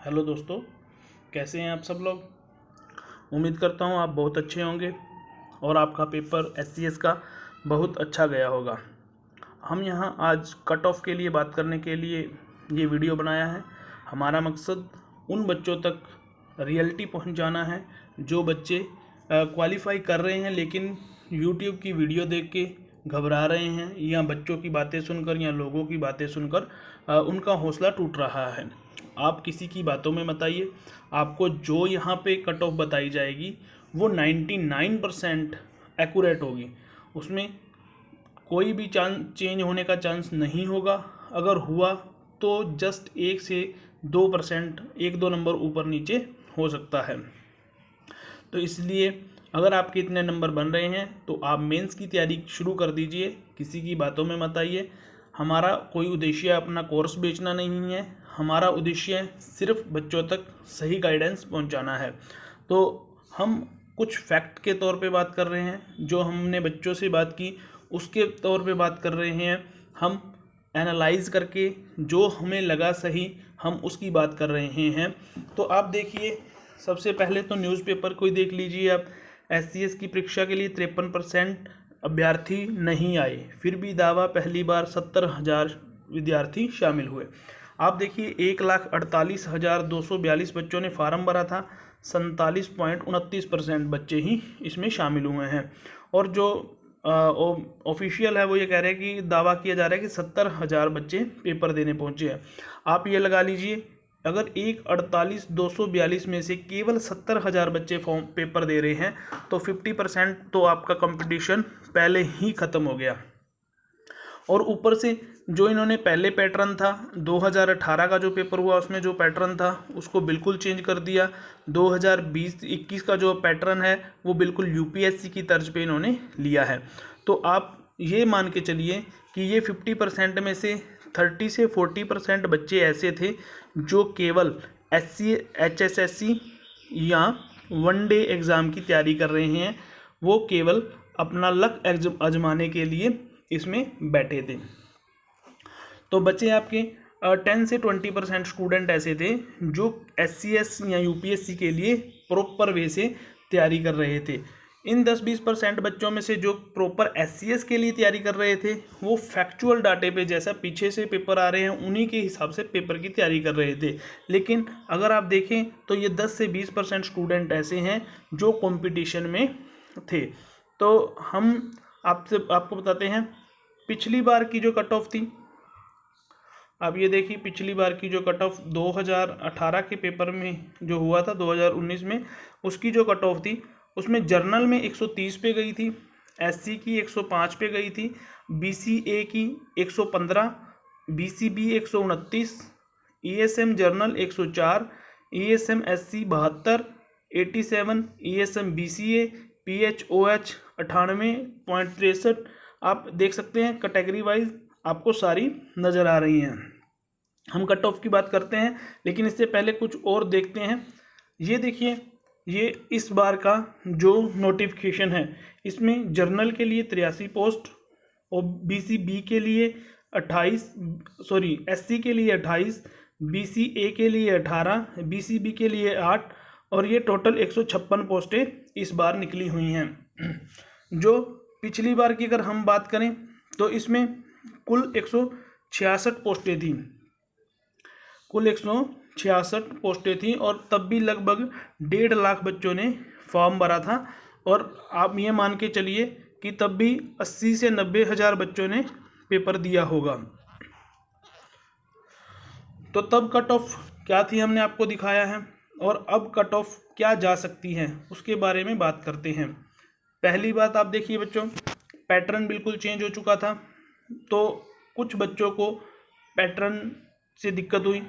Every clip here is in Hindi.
हेलो दोस्तों, कैसे हैं आप सब लोग। उम्मीद करता हूं आप बहुत अच्छे होंगे और आपका पेपर एससीएस का बहुत अच्छा गया होगा। हम यहां आज कट ऑफ के लिए बात करने के लिए ये वीडियो बनाया है। हमारा मकसद उन बच्चों तक रियलिटी पहुंचाना है जो बच्चे क्वालिफाई कर रहे हैं लेकिन यूट्यूब की वीडियो देख के घबरा रहे हैं या बच्चों की बातें सुनकर या लोगों की बातें सुनकर उनका हौसला टूट रहा है। आप किसी की बातों में मत आइए। आपको जो यहाँ पे कट ऑफ बताई जाएगी वो 99% एक्यूरेट होगी। उसमें कोई भी चेंज होने का चांस नहीं होगा। अगर हुआ तो जस्ट 1 से 2%, 1-2 नंबर ऊपर नीचे हो सकता है। तो इसलिए अगर आपके इतने नंबर बन रहे हैं तो आप मेंस की तैयारी शुरू कर दीजिए। किसी की बातों में मत आइए। हमारा कोई उद्देश्य अपना कोर्स बेचना नहीं है। हमारा उद्देश्य सिर्फ बच्चों तक सही गाइडेंस पहुंचाना है। तो हम कुछ फैक्ट के तौर पे बात कर रहे हैं, जो हमने बच्चों से बात की उसके तौर पे बात कर रहे हैं। हम एनालाइज करके जो हमें लगा सही हम उसकी बात कर रहे हैं। तो आप देखिए, सबसे पहले तो न्यूज़पेपर को ही देख लीजिए आप। एससीएस की परीक्षा के लिए 53% अभ्यर्थी नहीं आए, फिर भी दावा पहली बार 70,000 विद्यार्थी शामिल हुए। आप देखिए 1,48,242 बच्चों ने फार्म भरा था, 47.29% बच्चे ही इसमें शामिल हुए हैं। और जो ऑफिशियल है वो ये कह रहे हैं कि दावा किया जा रहा है कि 70,000 बच्चे पेपर देने पहुंचे हैं। आप ये लगा लीजिए, अगर 1,48,242 में से केवल 70,000 बच्चे फॉर्म पेपर दे रहे हैं तो 50% तो आपका कंपटीशन पहले ही ख़त्म हो गया। और ऊपर से जो इन्होंने पहले पैटर्न था 2018 का जो पेपर हुआ उसमें जो पैटर्न था उसको बिल्कुल चेंज कर दिया। 2020-21 का जो पैटर्न है वो बिल्कुल यूपीएससी की तर्ज पे इन्होंने लिया है। तो आप ये मान के चलिए कि ये 50% में से 30 से 40% बच्चे ऐसे थे जो केवल एससी एचएसएससी या वनडे एग्ज़ाम की तैयारी कर रहे हैं। वो केवल अपना लक आजमाने के लिए इसमें बैठे थे। तो बच्चे आपके 10 से 20% स्टूडेंट ऐसे थे जो एससीएस या यूपीएससी के लिए प्रॉपर वे से तैयारी कर रहे थे। इन 10-20% बच्चों में से जो प्रॉपर एससीएस के लिए तैयारी कर रहे थे वो फैक्चुअल डाटे पे जैसा पीछे से पेपर आ रहे हैं उन्हीं के हिसाब से पेपर की तैयारी कर रहे थे। लेकिन अगर आप देखें तो ये 10 से 20% स्टूडेंट ऐसे हैं जो कंपटीशन में थे। तो हम आपको बताते हैं पिछली बार की जो कट ऑफ थी। आप ये देखिए, पिछली बार की जो कट ऑफ 2018 के पेपर में जो हुआ था 2019 में, उसकी जो कट ऑफ थी उसमें जर्नल में 130 पे गई थी, एससी की 105 पे गई थी, बीसीए की 115, BCB 129, ESM journal 104, ESM SC 72, 87, ESM BCA PHOH 98.63। आप देख सकते हैं कैटेगरी वाइज आपको सारी नज़र आ रही हैं। हम कट ऑफ की बात करते हैं लेकिन इससे पहले कुछ और देखते हैं। ये देखिए, ये इस बार का जो नोटिफिकेशन है इसमें जर्नल के लिए 83 पोस्ट और बीसीबी के लिए 28, एससी के लिए 28, बीसीए के लिए 18, बीसीबी के लिए 8 और ये टोटल 156 पोस्टें इस बार निकली हुई हैं। जो पिछली बार की अगर हम बात करें तो इसमें कुल 166 पोस्टें थी, कुल 166 पोस्टें थी और तब भी लगभग 1.5 लाख बच्चों ने फॉर्म भरा था। और आप ये मान के चलिए कि तब भी 80 से 90 हज़ार बच्चों ने पेपर दिया होगा। तो तब कट ऑफ क्या थी हमने आपको दिखाया है और अब कट ऑफ क्या जा सकती है उसके बारे में बात करते हैं। पहली बात आप देखिए बच्चों, पैटर्न बिल्कुल चेंज हो चुका था। तो कुछ बच्चों को पैटर्न से दिक्कत हुई,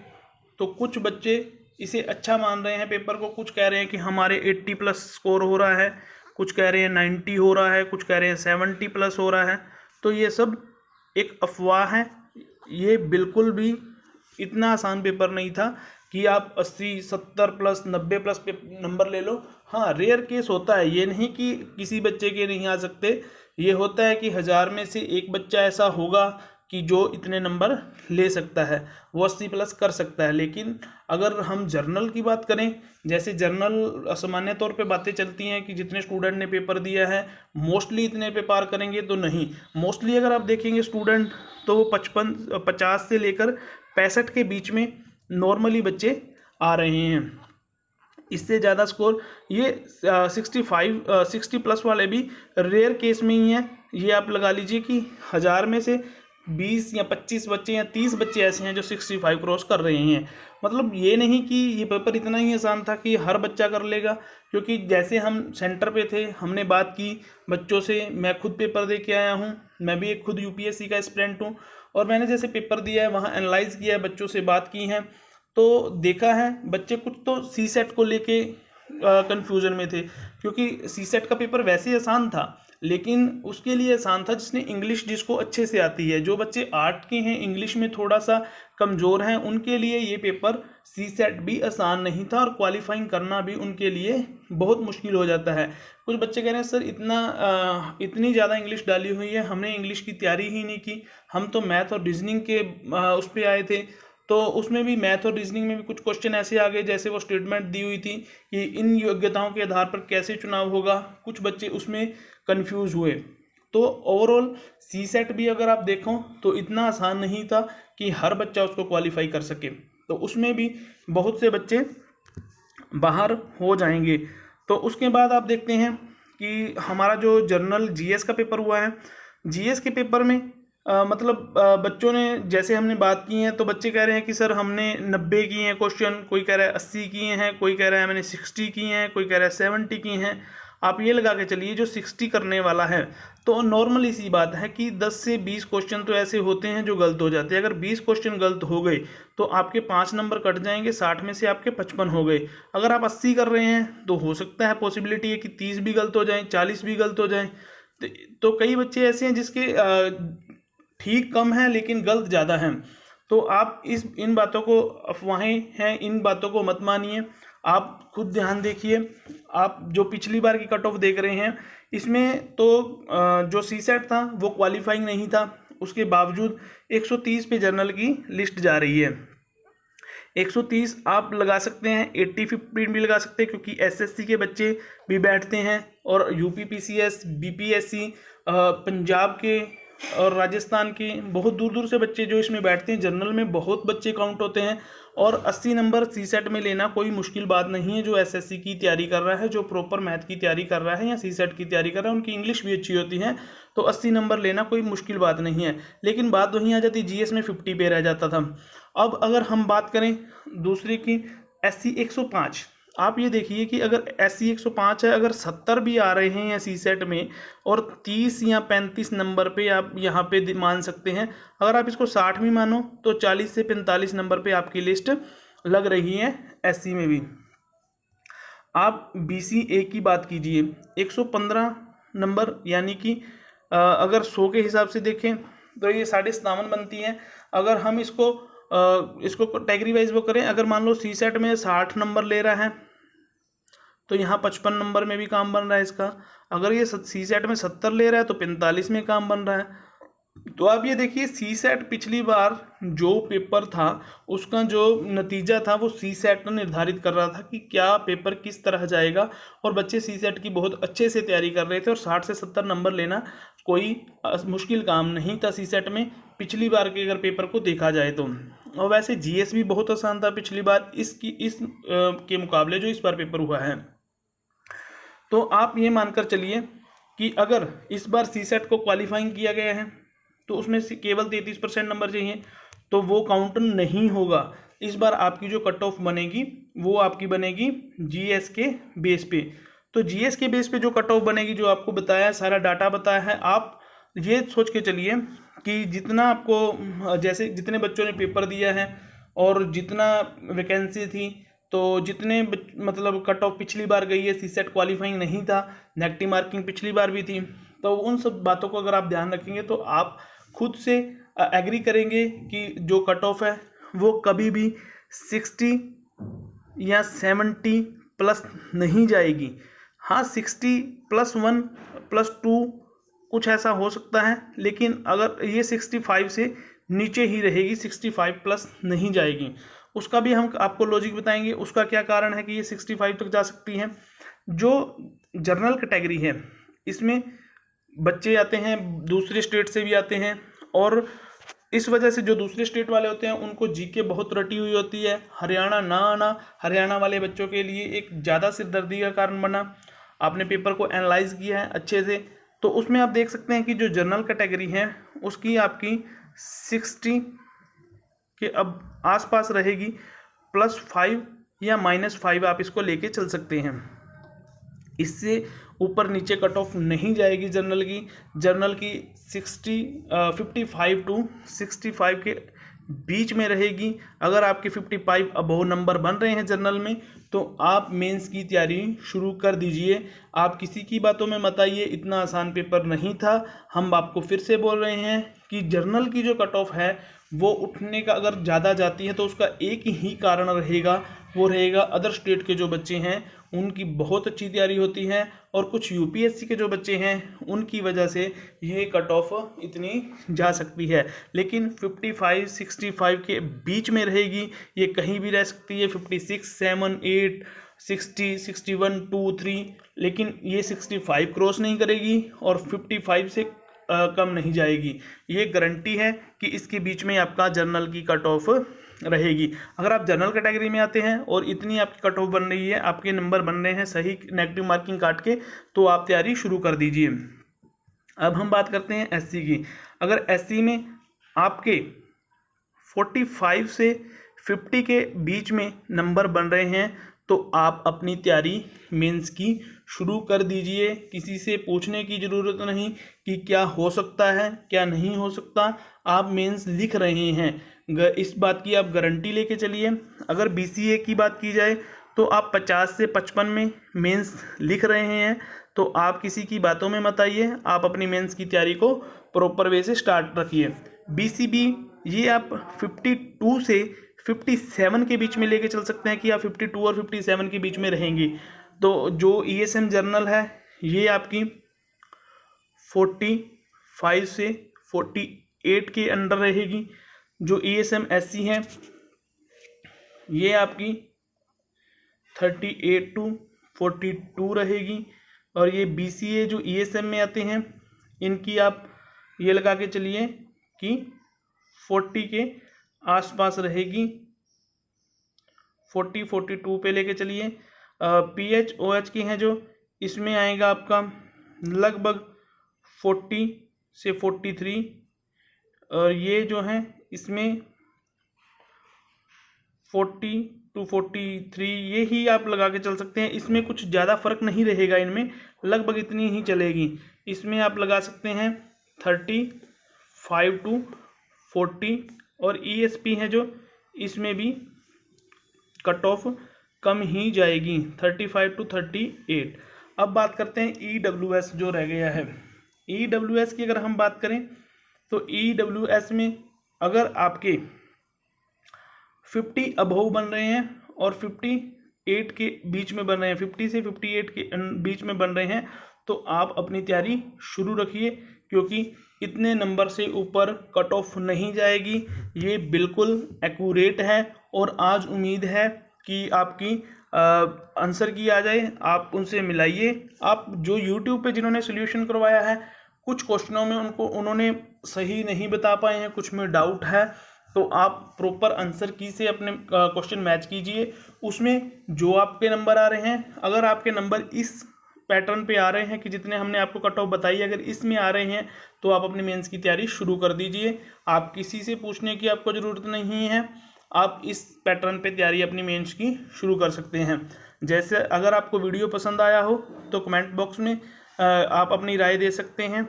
तो कुछ बच्चे इसे अच्छा मान रहे हैं पेपर को। कुछ कह रहे हैं कि हमारे 80+ स्कोर हो रहा है, कुछ कह रहे हैं 90 हो रहा है, कुछ कह रहे हैं 70+ हो रहा है। तो ये सब एक अफवाह है। ये बिल्कुल भी इतना आसान पेपर नहीं था कि आप 80, 70+, 90+ पे नंबर ले लो। हाँ, रेयर केस होता है, ये नहीं कि किसी बच्चे के नहीं आ सकते। ये होता है कि 1000 में से एक बच्चा ऐसा होगा कि जो इतने नंबर ले सकता है वो 80+ कर सकता है। लेकिन अगर हम जर्नल की बात करें, जैसे जर्नल सामान्य तौर पे बातें चलती हैं कि जितने स्टूडेंट ने पेपर दिया है मोस्टली इतने पे पार करेंगे, तो नहीं। मोस्टली अगर आप देखेंगे स्टूडेंट तो वो 50 से लेकर 65 के बीच में नॉर्मली बच्चे आ रहे हैं। इससे ज़्यादा स्कोर ये 60+ वाले भी रेयर केस में ही हैं। ये आप लगा लीजिए कि 1000 में से 20 या 25 बच्चे या 30 बच्चे ऐसे हैं जो 65 क्रॉस कर रहे हैं। मतलब ये नहीं कि ये पेपर इतना ही आसान था कि हर बच्चा कर लेगा, क्योंकि जैसे हम सेंटर पे थे हमने बात की बच्चों से, मैं खुद पेपर दे के आया हूँ, मैं भी एक खुद यूपीएससी का एस्पिरेंट हूँ, और मैंने जैसे पेपर दिया है वहाँ एनालाइज किया है, बच्चों से बात की है, तो देखा है बच्चे कुछ तो सी सेट को लेके कन्फ्यूज़न में थे, क्योंकि सी सेट का पेपर वैसे आसान था लेकिन उसके लिए आसान था जिसने इंग्लिश जिसको अच्छे से आती है। जो बच्चे आर्ट के हैं, इंग्लिश में थोड़ा सा कमज़ोर हैं, उनके लिए ये पेपर सी सेट भी आसान नहीं था और क्वालिफाइंग करना भी उनके लिए बहुत मुश्किल हो जाता है। कुछ बच्चे कह रहे हैं सर इतनी ज़्यादा इंग्लिश डाली हुई है, हमने इंग्लिश की तैयारी ही नहीं की, हम तो मैथ और रीजनिंग के उस पर आए थे, तो उसमें भी मैथ और रीजनिंग में भी कुछ क्वेश्चन ऐसे आ गए जैसे वो स्टेटमेंट दी हुई थी कि इन योग्यताओं के आधार पर कैसे चुनाव होगा, कुछ बच्चे उसमें कंफ्यूज हुए। तो ओवरऑल सी सेट भी अगर आप देखो तो इतना आसान नहीं था कि हर बच्चा उसको क्वालिफाई कर सके, तो उसमें भी बहुत से बच्चे बाहर हो जाएंगे। तो उसके बाद आप देखते हैं कि हमारा जो जर्नल जीएस का पेपर हुआ है, जीएस के पेपर में बच्चों ने जैसे हमने बात की है तो बच्चे कह रहे हैं कि सर हमने 90 किए हैं क्वेश्चन, कोई कह रहा है 80 किए हैं, कोई कह रहा है मैंने 60 किए हैं, कोई कह रहा है 70 किए हैं। आप ये लगा के चलिए जो 60 करने वाला है तो नॉर्मल सी बात है कि 10 से 20 क्वेश्चन तो ऐसे होते हैं जो गलत हो जाते हैं। अगर 20 क्वेश्चन गलत हो गए तो आपके 5 नंबर कट जाएंगे, 60 में से आपके 55 हो गए। अगर आप 80 कर रहे हैं तो हो सकता है पॉसिबिलिटी है कि 30 भी गलत हो जाएं, 40 भी गलत हो जाएं। तो कई बच्चे ऐसे हैं जिसके ठीक कम है लेकिन गलत ज़्यादा हैं। तो आप इन बातों को, अफवाहें हैं, इन बातों को मत मानिए, आप खुद ध्यान देखिए। आप जो पिछली बार की कट ऑफ देख रहे हैं इसमें तो जो सी सेट था वो क्वालिफाइंग नहीं था, उसके बावजूद 130 पे जर्नल की लिस्ट जा रही है। 130 आप लगा सकते हैं, 80-15 भी लगा सकते हैं, क्योंकि एसएससी के बच्चे भी बैठते हैं और यूपी पीसीएस, बीपीएससी, पंजाब के और राजस्थान के बहुत दूर दूर से बच्चे जो इसमें बैठते हैं। जनरल में बहुत बच्चे काउंट होते हैं और 80 नंबर सी सेट में लेना कोई मुश्किल बात नहीं है। जो एसएससी की तैयारी कर रहा है, जो प्रॉपर मैथ की तैयारी कर रहा है या सी सेट की तैयारी कर रहा है, उनकी इंग्लिश भी अच्छी होती है, तो 80 नंबर लेना कोई मुश्किल बात नहीं है। लेकिन बात वहीं आ जाती, जीएस में 50 पे रह जाता था। अब अगर हम बात करें दूसरे की, एससी 105, आप ये देखिए कि अगर एससी 105 है, अगर 70 भी आ रहे हैं या सी सेट में और 30 या 35 नंबर पे आप यहाँ पे मान सकते हैं। अगर आप इसको 60 भी मानो तो 40 से 45 नंबर पे आपकी लिस्ट लग रही है एससी में भी। आप बीसीए की बात कीजिए, 115 नंबर, यानी कि अगर 100 के हिसाब से देखें तो ये 57.5 बनती है। अगर हम इसको कैटेगरी वाइज वो करें, अगर मान लो सी सेट में 60 नंबर ले रहा है तो यहाँ 55 नंबर में भी काम बन रहा है इसका। अगर ये सी सेट में 70 ले रहा है तो 45 में काम बन रहा है। तो आप ये देखिए, सी सेट पिछली बार जो पेपर था उसका जो नतीजा था वो सी सेट निर्धारित कर रहा था कि क्या पेपर किस तरह जाएगा, और बच्चे सी सेट की बहुत अच्छे से तैयारी कर रहे थे और 60 से 70 नंबर लेना कोई मुश्किल काम नहीं था सी सेट में, पिछली बार के अगर पेपर को देखा जाए तो। और वैसे जीएस भी बहुत आसान था पिछली बार इस के मुकाबले जो इस बार पेपर हुआ है। तो आप ये मानकर चलिए कि अगर इस बार सी सेट को क्वालिफाइंग किया गया है तो उसमें से केवल 33% नंबर चाहिए, तो वो काउंट नहीं होगा। इस बार आपकी जो कट ऑफ बनेगी वो आपकी बनेगी जीएस के बेस पे। तो जीएस के बेस पे जो कट ऑफ बनेगी, जो आपको बताया, सारा डाटा बताया है, आप ये सोच के चलिए कि जितना आपको, जैसे जितने बच्चों ने पेपर दिया है और जितना वैकेंसी थी, तो जितने मतलब कट ऑफ पिछली बार गई है, सी सेट क्वालिफाइंग नहीं था, नेगेटिव मार्किंग पिछली बार भी थी, तो उन सब बातों को अगर आप ध्यान रखेंगे तो आप खुद से एग्री करेंगे कि जो कट ऑफ है वो कभी भी 60 या 70 प्लस नहीं जाएगी। हाँ, 60+1+2 कुछ ऐसा हो सकता है, लेकिन अगर ये 65 से नीचे ही रहेगी, 65 प्लस नहीं जाएगी। उसका भी हम आपको लॉजिक बताएंगे, उसका क्या कारण है कि ये 65 तक जा सकती है। जो जनरल कैटेगरी है इसमें बच्चे आते हैं, दूसरे स्टेट से भी आते हैं, और इस वजह से जो दूसरे स्टेट वाले होते हैं उनको जीके बहुत रटी हुई होती है। हरियाणा ना आना हरियाणा वाले बच्चों के लिए एक ज़्यादा सिरदर्दी का कारण बना। आपने पेपर को एनालाइज किया है अच्छे से, तो उसमें आप देख सकते हैं कि जो जनरल कैटेगरी है उसकी आपकी 60 के अब आसपास रहेगी, +5 या -5 आप इसको लेके चल सकते हैं। इससे ऊपर नीचे कट ऑफ नहीं जाएगी जनरल की 55 टू 65 के बीच में रहेगी। अगर आपके 55 अबव नंबर बन रहे हैं जनरल में, तो आप मेंस की तैयारी शुरू कर दीजिए। आप किसी की बातों में मत आइए, इतना आसान पेपर नहीं था। हम आपको फिर से बोल रहे हैं कि जनरल की जो कट ऑफ है वो उठने का अगर ज़्यादा जाती है तो उसका एक ही कारण रहेगा, वो रहेगा अदर स्टेट के जो बच्चे हैं उनकी बहुत अच्छी तैयारी होती है, और कुछ यूपीएससी के जो बच्चे हैं उनकी वजह से ये कट ऑफ इतनी जा सकती है। लेकिन 55 65 के बीच में रहेगी, ये कहीं भी रह सकती है, 56 7 8 60 61 2 3, लेकिन ये 65 क्रॉस नहीं करेगी और 55 से कम नहीं जाएगी। ये गारंटी है कि इसके बीच में आपका जनरल की कट ऑफ रहेगी। अगर आप जनरल कैटेगरी में आते हैं और इतनी आपकी कट ऑफ बन रही है, आपके नंबर बन रहे हैं सही नेगेटिव मार्किंग काट के, तो आप तैयारी शुरू कर दीजिए। अब हम बात करते हैं एससी की। अगर एससी में आपके 45 से 50 के बीच में नंबर बन रहे हैं, तो आप अपनी तैयारी मेंस की शुरू कर दीजिए। किसी से पूछने की ज़रूरत नहीं कि क्या हो सकता है क्या नहीं हो सकता, आप मेंस लिख रहे हैं, इस बात की आप गारंटी लेके चलिए। अगर बीसीए की बात की जाए तो आप 50 से 55 में मेंस लिख रहे हैं, तो आप किसी की बातों में मत आइए, आप अपनी मेंस की तैयारी को प्रॉपर वे से स्टार्ट रखिए। बीसीबी ये आप 52 से 57 के बीच में लेके चल सकते हैं कि आप 52 और 57 के बीच में रहेंगी। तो जो ईएसएम जर्नल है ये आपकी 45 से 48 के अंडर रहेगी। जो ईएसएम एससी है ये आपकी 38 टू 42 रहेगी। और ये बीसीए जो ईएसएम में आते हैं इनकी आप ये लगा के चलिए कि 40 के आसपास रहेगी, 42 पे लेके चलिए। पीएच ओएच की हैं जो, इसमें आएगा आपका लगभग 40 से 43, और ये जो हैं इसमें 40 टू 43 ये ही आप लगा के चल सकते हैं। इसमें कुछ ज़्यादा फर्क नहीं रहेगा, इनमें लगभग इतनी ही चलेगी। इसमें आप लगा सकते हैं 35 टू 40, और ईएसपी है जो इसमें भी कट ऑफ कम ही जाएगी, 35 टू 38। अब बात करते हैं ईडब्ल्यूएस जो रह गया है। ईडब्ल्यूएस की अगर हम बात करें तो ईडब्ल्यूएस में अगर आपके 50 अबव बन रहे हैं और 58 के बीच में बन रहे हैं, 50 से 58 के बीच में बन रहे हैं, तो आप अपनी तैयारी शुरू रखिए, क्योंकि इतने नंबर से ऊपर कट ऑफ नहीं जाएगी। ये बिल्कुल एक्यूरेट है, और आज उम्मीद है कि आपकी आंसर की आ जाए, आप उनसे मिलाइए। आप जो यूट्यूब पे जिन्होंने सोल्यूशन करवाया है, कुछ क्वेश्चनों में उन्होंने सही नहीं बता पाए हैं, कुछ में डाउट है, तो आप प्रॉपर आंसर की से अपने क्वेश्चन मैच कीजिए। उसमें जो आपके नंबर आ रहे हैं, अगर आपके नंबर इस पैटर्न पे आ रहे हैं कि जितने हमने आपको कट ऑफ बताई, अगर इसमें आ रहे हैं तो आप अपनी मेंस की तैयारी शुरू कर दीजिए। आप किसी से पूछने की आपको ज़रूरत नहीं है, आप इस पैटर्न पे तैयारी अपनी मेंस की शुरू कर सकते हैं। जैसे अगर आपको वीडियो पसंद आया हो तो कमेंट बॉक्स में आप अपनी राय दे सकते हैं,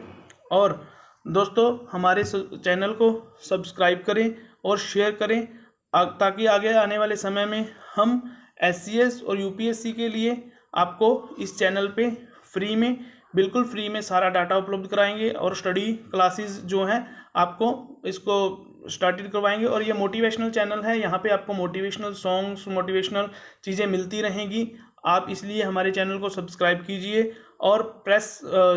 और दोस्तों हमारे चैनल को सब्सक्राइब करें और शेयर करें, ताकि आगे आने वाले समय में हम एससीएस और यूपीएससी के लिए आपको इस चैनल पे फ्री में, बिल्कुल फ्री में सारा डाटा उपलब्ध कराएंगे, और स्टडी क्लासेस जो हैं आपको इसको स्टार्टेड करवाएंगे। और ये मोटिवेशनल चैनल है, यहाँ पे आपको मोटिवेशनल सॉन्ग्स, मोटिवेशनल चीज़ें मिलती रहेंगी। आप इसलिए हमारे चैनल को सब्सक्राइब कीजिए और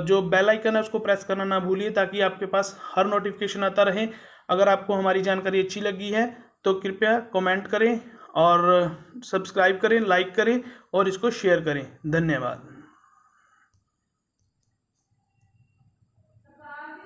जो बेल आइकन है उसको प्रेस करना ना भूलिए, ताकि आपके पास हर नोटिफिकेशन आता रहे। अगर आपको हमारी जानकारी अच्छी लगी है तो कृपया कमेंट करें और सब्सक्राइब करें, लाइक करें और इसको शेयर करें। धन्यवाद।